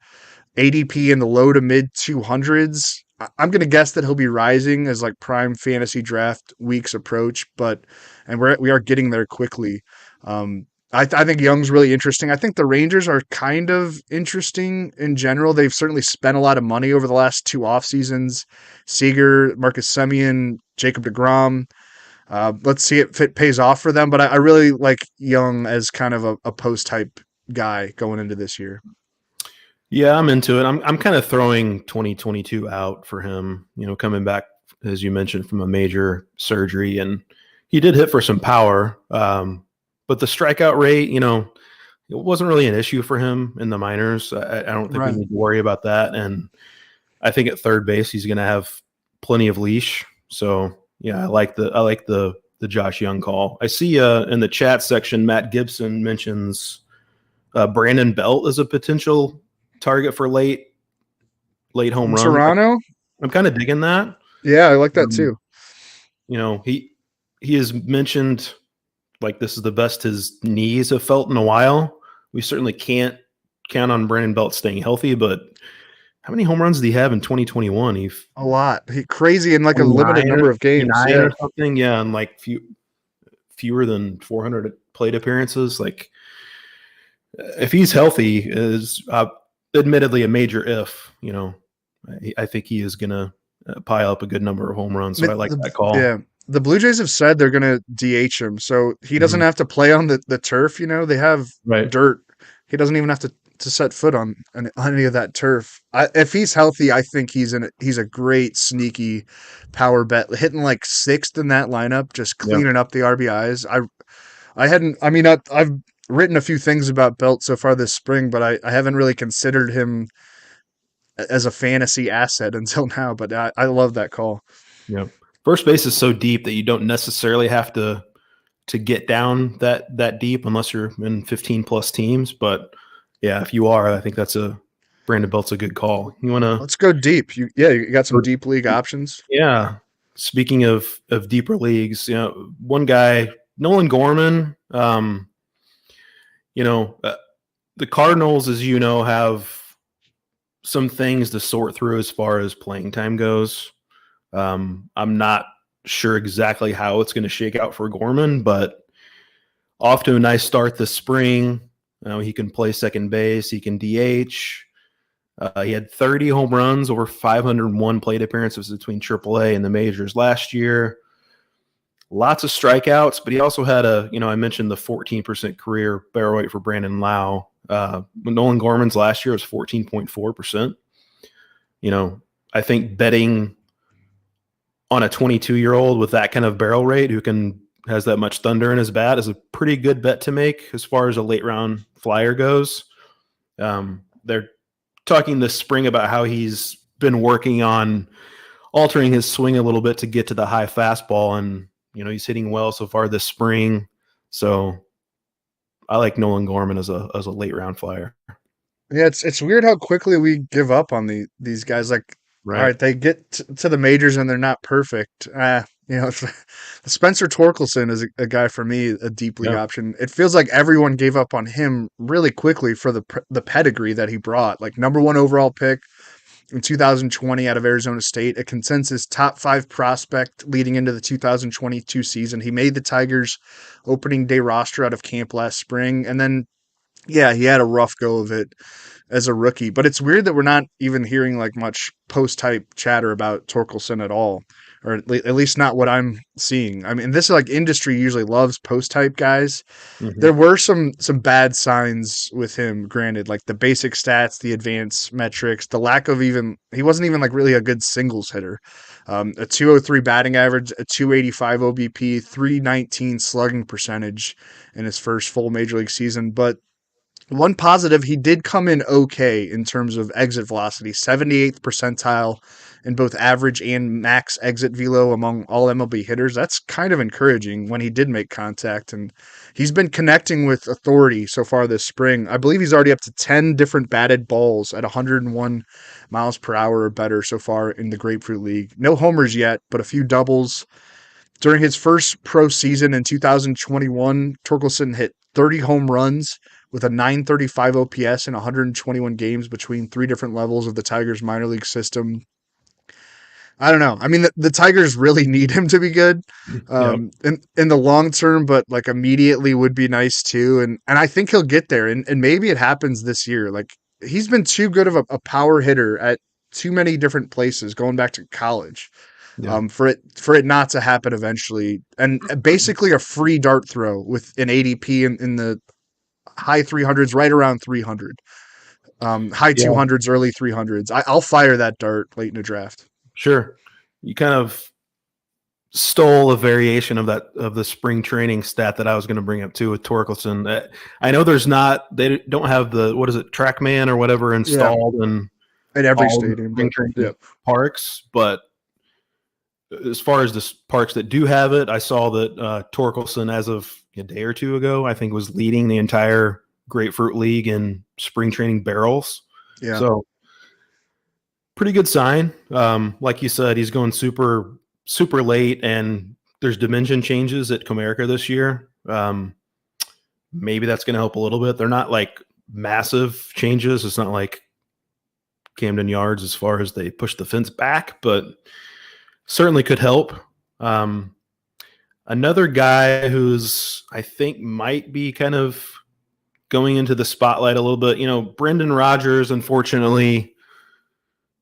ADP in the low to mid 200s. I'm going to guess that he'll be rising as like prime fantasy draft weeks approach, and we are getting there quickly. I think Young's really interesting. I think the Rangers are kind of interesting in general. They've certainly spent a lot of money over the last 2 off seasons. Seager, Marcus Semien, Jacob deGrom. Let's see if it pays off for them. But I really like Young as kind of a post type guy going into this year. Yeah, I'm into it. I'm kind of throwing 2022 out for him, coming back, as you mentioned, from a major surgery. And he did hit for some power. But the strikeout rate, it wasn't really an issue for him in the minors. I don't think we need to worry about that. And I think at third base, he's going to have plenty of leash. So yeah, I like the Josh Young call. I see in the chat section, Matt Gibson mentions Brandon Belt as a potential target for late home run. Toronto? I'm kind of digging that. Yeah, I like that too. He has mentioned like this is the best his knees have felt in a while. We certainly can't count on Brandon Belt staying healthy, but how many home runs did he have in 2021? A lot. He crazy in like a limited number of games. Or something. Yeah, and like fewer than 400 plate appearances. Like if he's healthy, is admittedly a major if. I think he is going to pile up a good number of home runs. So I like that call. Yeah. The Blue Jays have said they're going to DH him, so he doesn't have to play on the turf. They have dirt. He doesn't even have to set foot on any of that turf. If he's healthy, I think he's a great sneaky power bet, hitting like 6th in that lineup, just cleaning up the RBIs. I've written a few things about Belt so far this spring, but I haven't really considered him as a fantasy asset until now. But I love that call. Yeah. First base is so deep that you don't necessarily have to get down that deep unless you're in 15 plus teams. But yeah, if you are, I think Brandon Belt's a good call. Let's go deep. You got some deep league options. Yeah. Speaking of deeper leagues, one guy, Nolan Gorman, the Cardinals, as have some things to sort through as far as playing time goes. I'm not sure exactly how it's going to shake out for Gorman, but off to a nice start this spring. He can play second base. He can DH. He had 30 home runs, over 501 plate appearances between AAA and the majors last year. Lots of strikeouts, but he also had I mentioned the 14% career barrel rate for Brandon Lau. Nolan Gorman's last year was 14.4%. I think betting on a 22-year-old with that kind of barrel rate who has that much thunder in his bat is a pretty good bet to make as far as a late round flyer goes. They're talking this spring about how he's been working on altering his swing a little bit to get to the high fastball, and he's hitting well so far this spring. So I like Nolan Gorman as a late round flyer. Yeah, it's weird how quickly we give up on these guys. Like, Right. all right, they get to the majors and they're not perfect. Spencer Torkelson is a guy for me, a deep league option. It feels like everyone gave up on him really quickly for the pedigree that he brought. Like number 1 overall pick in 2020 out of Arizona State, a consensus top 5 prospect leading into the 2022 season. He made the Tigers opening day roster out of camp last spring, and then yeah, he had a rough go of it as a rookie, but it's weird that we're not even hearing like much post-type chatter about Torkelson at all, or at least not what I'm seeing. I mean, this is like industry usually loves post-type guys. Mm-hmm. There were some bad signs with him, granted, like the basic stats, the advanced metrics, the lack of he wasn't even like really a good singles hitter. A 203 batting average, a 285 OBP, 319 slugging percentage in his first full major league season, but one positive, he did come in okay in terms of exit velocity, 78th percentile in both average and max exit velo among all MLB hitters. That's kind of encouraging when he did make contact, and he's been connecting with authority so far this spring. I believe he's already up to 10 different batted balls at 101 miles per hour or better so far in the Grapefruit League. No homers yet, but a few doubles. During his first pro season in 2021, Torkelson hit 30 home runs with a 935 OPS in 121 games between 3 different levels of the Tigers minor league system. I don't know. I mean, the Tigers really need him to be good in the long term, but like immediately would be nice too. And I think he'll get there, and maybe it happens this year. Like he's been too good of a power hitter at too many different places going back to college. For it not to happen eventually, and basically a free dart throw with an ADP in the high 300s, right around 300, high 200s, early 300s. I'll fire that dart late in the draft. Sure. You kind of stole a variation of the spring training stat that I was going to bring up too with Torkelson. I know they don't have the, what is it, TrackMan or whatever installed in every stadium, spring training parks, but as far as the parks that do have it, I saw that Torkelson, as of a day or two ago, I think was leading the entire Grapefruit League in spring training barrels. Yeah. So pretty good sign. Like you said, he's going super, super late, and there's dimension changes at Comerica this year. Maybe that's going to help a little bit. They're not like massive changes. It's not like Camden Yards as far as they push the fence back, but certainly could help. Another guy who's, I think, might be kind of going into the spotlight a little bit, Brendan Rodgers, unfortunately,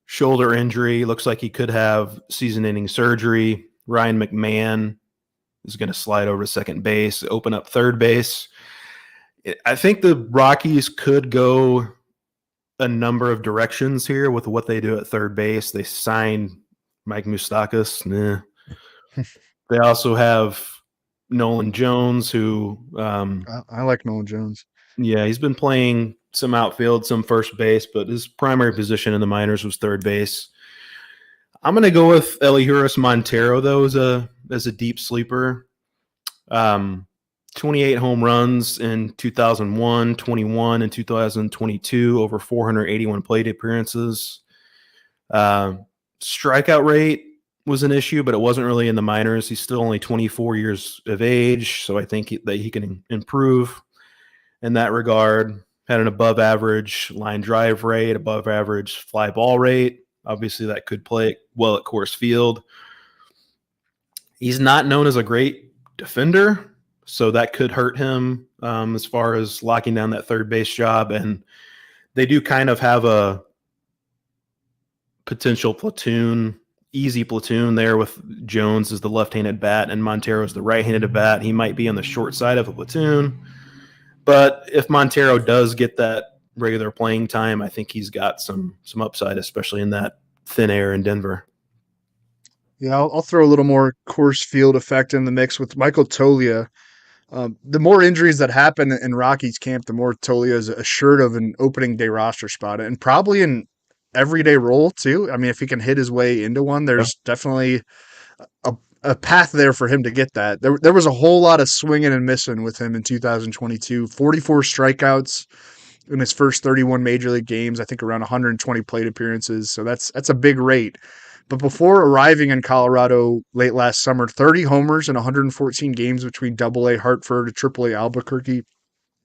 shoulder injury. Looks like he could have season-ending surgery. Ryan McMahon is going to slide over to second base, open up third base. I think the Rockies could go a number of directions here with what they do at third base. They signed Mike Moustakas. They also have Nolan Jones, who I like Nolan Jones. Yeah, he's been playing some outfield, some first base, but his primary position in the minors was third base. I'm going to go with Elihuris Montero, though, as a deep sleeper. 28 home runs in 2001, 21 in 2022, over 481 plate appearances. Strikeout rate was an issue, but it wasn't really in the minors. He's still only 24 years of age, so I think that he can improve in that regard. Had an above average line drive rate, above average fly ball rate. Obviously, that could play well at Coors Field. He's not known as a great defender, so that could hurt him as far as locking down that third base job. And they do kind of have a potential easy platoon there with Jones as the left-handed bat and Montero as the right-handed bat. He might be on the short side of a platoon. But if Montero does get that regular playing time, I think he's got some upside, especially in that thin air in Denver. Yeah, I'll throw a little more Coors Field effect in the mix with Michael Toglia. The more injuries that happen in Rockies camp, the more Toglia is assured of an opening day roster spot, and probably an everyday role too. I mean, if he can hit his way into one, there's definitely a path there for him to get that. There was a whole lot of swinging and missing with him in 2022. 44 strikeouts in his first 31 major league games. I think around 120 plate appearances. So that's a big rate. But before arriving in Colorado late last summer, 30 homers in 114 games between Double-A Hartford to Triple-A Albuquerque.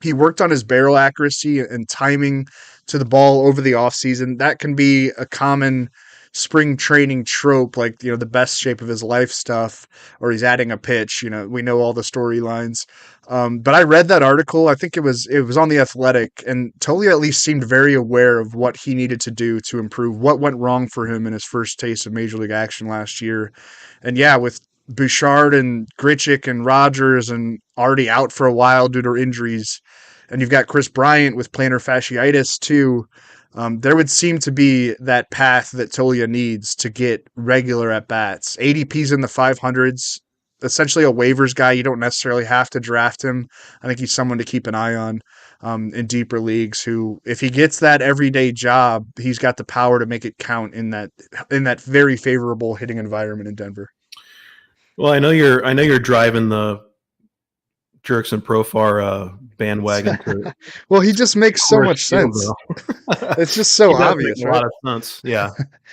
He worked on his barrel accuracy and timing to the ball over the offseason. That can be a common spring training trope, like, the best shape of his life stuff, or he's adding a pitch. We know all the storylines. But I read that article. I think it was on The Athletic, and Tolia at least seemed very aware of what he needed to do to improve, what went wrong for him in his first taste of major league action last year. And yeah, with Bouchard and Grichuk and Rogers and already out for a while due to injuries, and you've got Chris Bryant with plantar fasciitis too, there would seem to be that path that Toglia needs to get regular at-bats. ADP's in the 500s, essentially a waivers guy. You don't necessarily have to draft him. I think he's someone to keep an eye on in deeper leagues who, if he gets that everyday job, he's got the power to make it count in that very favorable hitting environment in Denver. Well, I know you're driving the Jerks and Profar bandwagon. Well, he just makes so much sense. It's just so obvious. A lot of sense, yeah.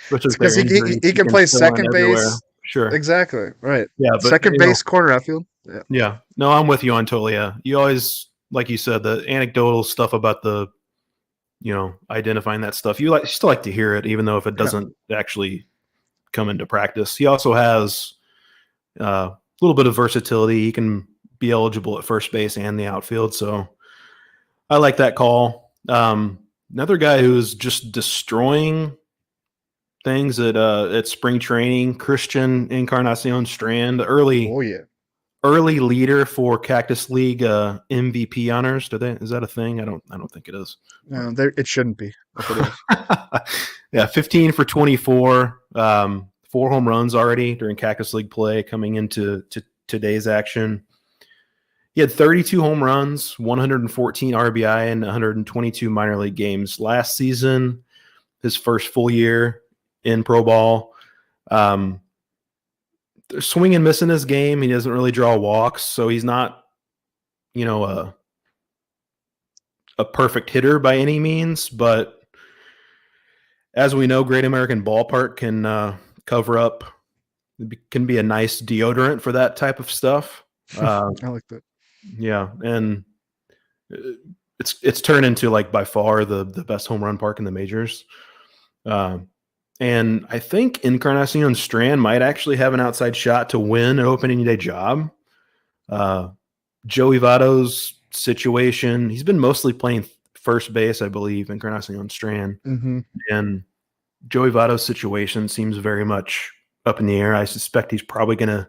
Because he can play second base. Sure, exactly, right. Yeah, but second base, corner outfield. Yeah. No, I'm with you on Toglia. You always, like you said, the anecdotal stuff about the, identifying that stuff. You still like to hear it, even though if it doesn't actually come into practice. He also has a little bit of versatility. He can be eligible at first base and the outfield. So I like that call. Another guy who's just destroying things at spring training, Christian Encarnacion Strand, early leader for Cactus League MVP honors. Is that a thing? I don't think it is. No, it shouldn't be. Yeah, 15 for 24, 4 home runs already during Cactus League play coming into today's action. He had 32 home runs, 114 RBI, and 122 minor league games last season, his first full year in pro ball. There's swing and miss in his game. He doesn't really draw walks, so he's not, a perfect hitter by any means. But as we know, Great American Ballpark can cover up, can be a nice deodorant for that type of stuff. I like that. Yeah, and it's turned into by far the best home run park in the majors. And I think Encarnacion Strand might actually have an outside shot to win an opening day job. Joey Votto's situation, he's been mostly playing first base, I believe, Encarnacion Strand. Mm-hmm. And Joey Votto's situation seems very much up in the air. I suspect he's probably going to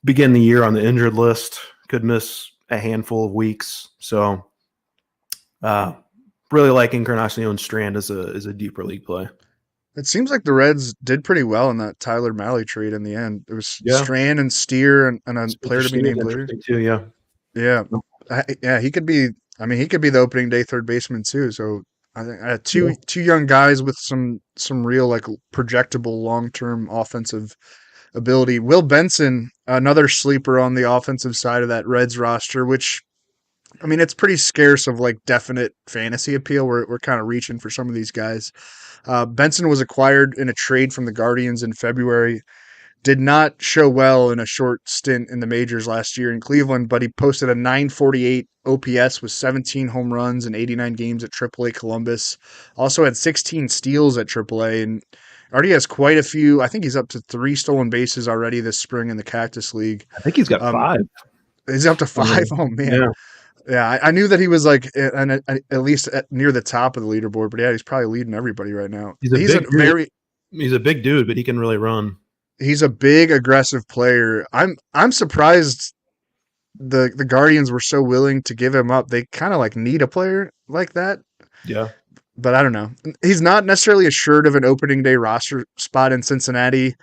begin the year on the injured list. Could miss a handful of weeks. So really like Encarnacion Strand as a deeper league play. It seems like the Reds did pretty well in that Tyler Mahle trade in the end. It was Strand and Steer and a player to be named later. Too, yeah. He could be. I mean, he could be the opening day third baseman too. So I think two young guys with some real projectable long term offensive ability. Will Benson, another sleeper on the offensive side of that Reds roster, which, I mean, it's pretty scarce of definite fantasy appeal. We're kind of reaching for some of these guys. Benson was acquired in a trade from the Guardians in February. Did not show well in a short stint in the majors last year in Cleveland, but he posted a 948 OPS with 17 home runs and 89 games at AAA Columbus. Also had 16 steals at AAA and already has quite a few. I think he's up to 3 stolen bases already this spring in the Cactus League. I think he's got 5. He's up to 5. Oh, man. Yeah, I knew that he was like at least near the top of the leaderboard, but yeah, he's probably leading everybody right now. He's a He's a big dude. very He's a big dude, but he can really run. he's a big aggressive player. I'm surprised the Guardians were so willing to give him up. They kind of like need a player like that, Yeah. but I don't know. He's not necessarily assured of an opening day roster spot in Cincinnati.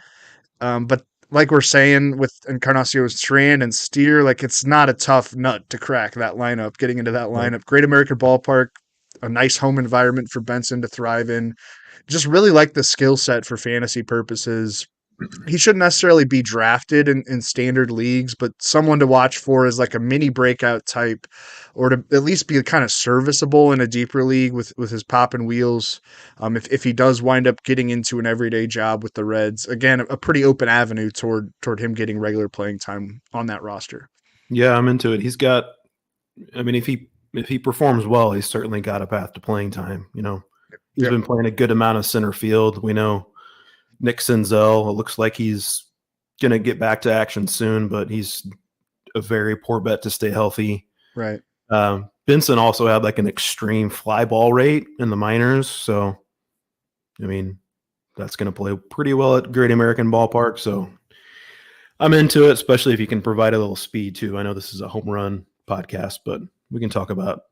But like we're saying with Encarnacion Strand and Steer, like it's not a tough nut to crack that lineup, getting into that Right. lineup. Great American Ballpark, a nice home environment for Benson to thrive in. Just really like the skill set for fantasy purposes. He shouldn't necessarily be drafted in standard leagues, but someone to watch for is like a mini breakout type, or to at least be kind of serviceable in a deeper league with his pop and wheels. If he does wind up getting into an everyday job with the Reds, again, a pretty open avenue toward him getting regular playing time on that roster. Yeah, I'm into it. He's got. I mean, if he performs well, he's certainly got a path to playing time. He's Yep. been playing a good amount of center field. We know Nick Senzel. It looks like he's going to get back to action soon, but he's a very poor bet to stay healthy. Right. Benson also had like an extreme fly ball rate in the minors. So, I mean, that's going to play pretty well at Great American Ballpark. So I'm into it, especially if you can provide a little speed too. I know this is a home run podcast, but we can talk about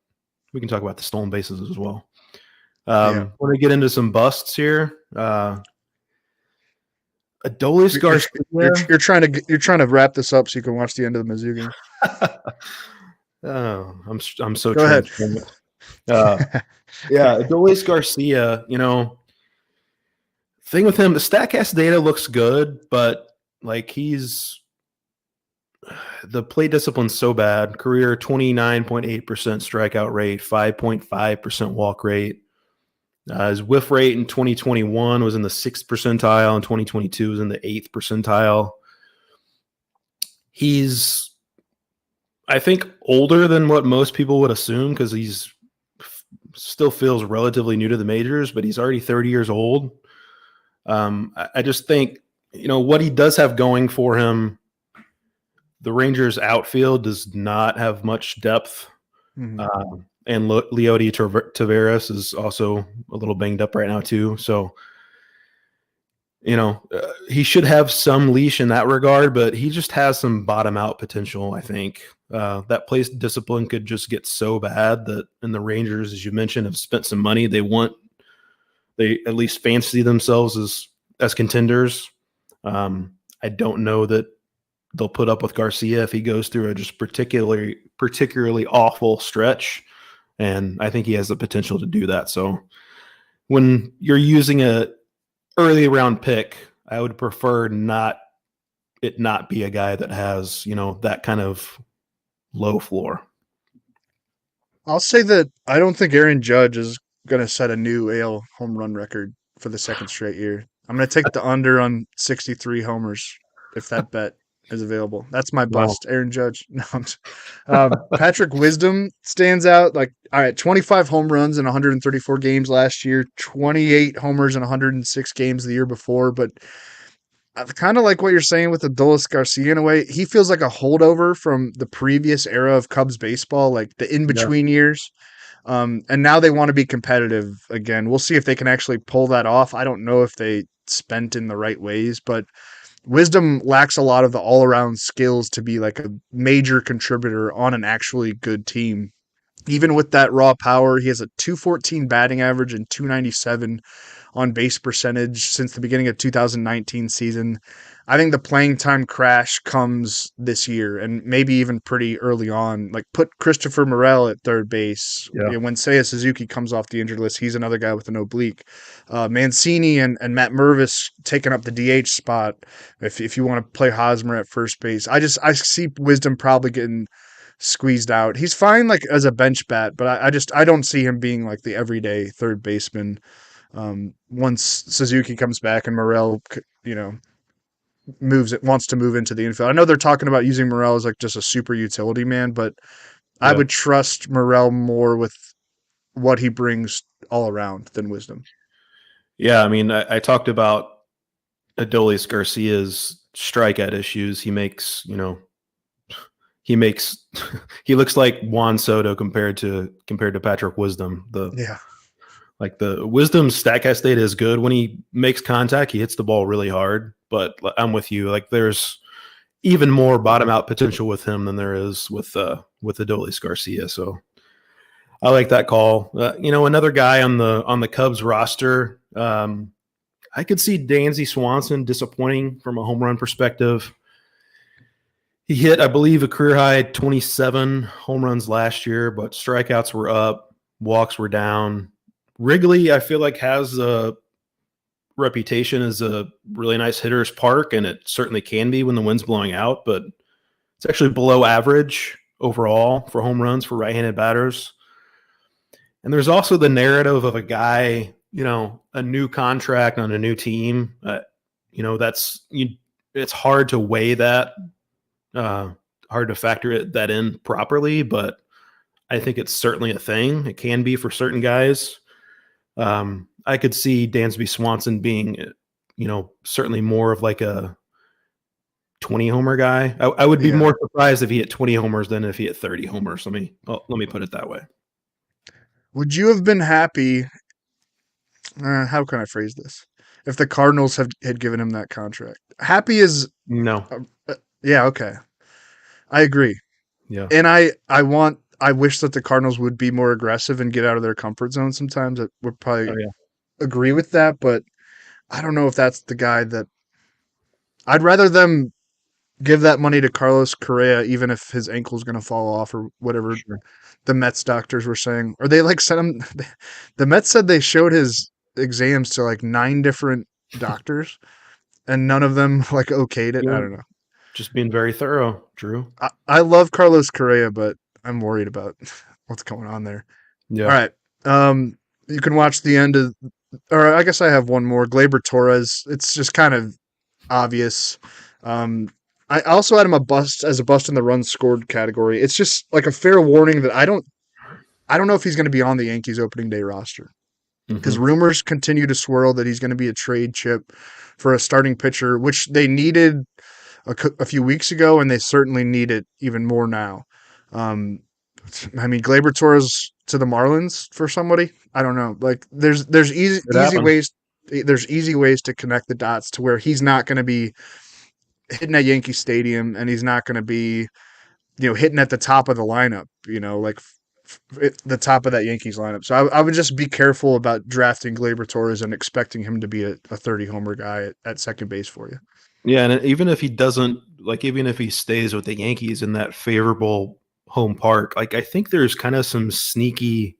the stolen bases as well. Yeah. Want to get into some busts here. Adolis Garcia. You're trying to wrap this up so you can watch the end of the Mizzou game. Oh, I'm so Go ahead. transparent. Yeah, Adolis Garcia. Thing with him, the Statcast data looks good, but like the play discipline's so bad. Career 29.8% strikeout rate, 5.5% walk rate. His whiff rate in 2021 was in the 6th percentile, and 2022 was in the 8th percentile. He's, I think, older than what most people would assume because he's still feels relatively new to the majors, but he's already 30 years old. I just think, what he does have going for him, the Rangers outfield does not have much depth. Mm-hmm. And Leody Taveras is also a little banged up right now too. So, he should have some leash in that regard, but he just has some bottom out potential. I think that place discipline could just get so bad that, and the Rangers, as you mentioned, have spent some money. They at least fancy themselves as contenders. I don't know that they'll put up with Garcia if he goes through a just particularly awful stretch. And I think he has the potential to do that. So when you're using a early round pick, I would prefer not be a guy that has, that kind of low floor. I'll say that I don't think Aaron Judge is going to set a new AL home run record for the second straight year. I'm going to take the under on 63 homers if that bet is available. That's my bust. Wow. Aaron Judge. No, Patrick Wisdom stands out. Like, all right, 25 home runs in 134 games last year, 28 homers in 106 games the year before. But I kind of like what you're saying with Adolis Garcia in a way. He feels like a holdover from the previous era of Cubs baseball, like the in-between years. And now they want to be competitive again. We'll see if they can actually pull that off. I don't know if they spent in the right ways, but Wisdom lacks a lot of the all-around skills to be like a major contributor on an actually good team. Even with that raw power, he has a 214 batting average and 297 on base percentage since the beginning of 2019 season. I think the playing time crash comes this year and maybe even pretty early on. Like put Christopher Morel at third base. Yeah. When Seiya Suzuki comes off the injured list, he's another guy with an oblique. Mancini and Matt Mervis taking up the DH spot if you want to play Hosmer at first base. I see Wisdom probably getting squeezed out. He's fine like as a bench bat, but I don't see him being like the everyday third baseman. Once Suzuki comes back and Morel, wants to move into the infield. I know they're talking about using Morel as like just a super utility man, but I would trust Morel more with what he brings all around than Wisdom. Yeah, I mean, I talked about Adolis Garcia's strikeout issues. He makes, makes he looks like Juan Soto compared to Patrick Wisdom. Yeah. The Wisdom Statcast data is good when he makes contact. He hits the ball really hard, but I'm with you. Like there's even more bottom out potential with him than there is with Adolis Garcia. So I like that call. Another guy on the Cubs roster. I could see Dansby Swanson disappointing from a home run perspective. He hit, I believe, a career high 27 home runs last year, but strikeouts were up, walks were down. Wrigley, I feel like, has a reputation as a really nice hitter's park, and it certainly can be when the wind's blowing out, but it's actually below average overall for home runs for right-handed batters. And there's also the narrative of a guy, a new contract on a new team. It's hard to weigh that, hard to factor that in properly, but I think it's certainly a thing. It can be for certain guys. I could see Dansby Swanson being, certainly more of like a 20 homer guy. I would be more surprised if he hit 20 homers than if he hit 30 homers. Let me put it that way. Would you have been happy? How can I phrase this? If the Cardinals had given him that contract, happy is no. Yeah. Okay. I agree. Yeah. And I wish that the Cardinals would be more aggressive and get out of their comfort zone sometimes. I would probably agree with that, but I don't know if that's the guy that I'd rather them give that money to Carlos Correa, even if his ankle's going to fall off or whatever the Mets doctors were saying. Or they sent him. The Mets said they showed his exams to 9 different doctors, and none of them okayed it. I don't know. Just being very thorough, Drew. I love Carlos Correa, but I'm worried about what's going on there. Yeah. All right. You can watch the end of, or I guess I have one more. Gleyber Torres. It's just kind of obvious. I also had him as a bust in the runs scored category. It's just a fair warning that I don't know if he's going to be on the Yankees opening day roster, because rumors continue to swirl that he's going to be a trade chip for a starting pitcher, which they needed a few weeks ago, and they certainly need it even more now. Gleyber Torres to the Marlins for somebody, I don't know. There's easy ways. There's easy ways to connect the dots to where he's not going to be hitting at Yankee Stadium, and he's not going to be, hitting at the top of the lineup. The top of that Yankees lineup. So I would just be careful about drafting Gleyber Torres and expecting him to be a 30 homer guy at second base for you. Yeah, and even if he doesn't, even if he stays with the Yankees in that favorable home park, I think there's kind of some sneaky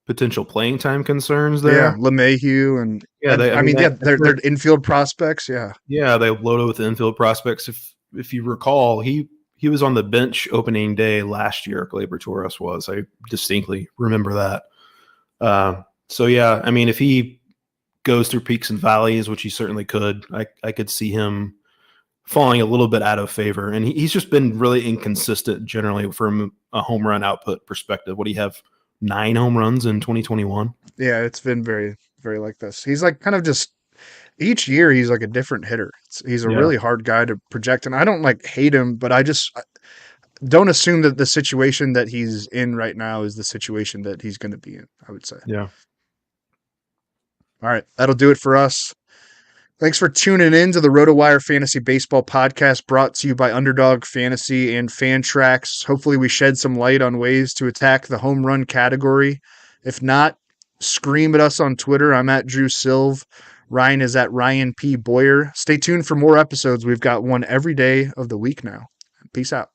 potential playing time concerns there. Yeah, LeMahieu and they're infield prospects. Yeah, they loaded with infield prospects. If you recall, he was on the bench opening day last year. Gleyber Torres was. I distinctly remember that. If he goes through peaks and valleys, which he certainly could, I could see him falling a little bit out of favor. And he's just been really inconsistent generally from a home run output perspective. What do you have? 9 home runs in 2021? Yeah, it's been very, very like this. He's kind of just each year he's a different hitter. He's a really hard guy to project, and I don't hate him, but I don't assume that the situation that he's in right now is the situation that he's going to be in, I would say. Yeah. All right, that'll do it for us. Thanks for tuning in to the RotoWire Fantasy Baseball Podcast, brought to you by Underdog Fantasy and Fantrax. Hopefully we shed some light on ways to attack the home run category. If not, scream at us on Twitter. I'm at Drew Silv. Ryan is at Ryan P. Boyer. Stay tuned for more episodes. We've got one every day of the week now. Peace out.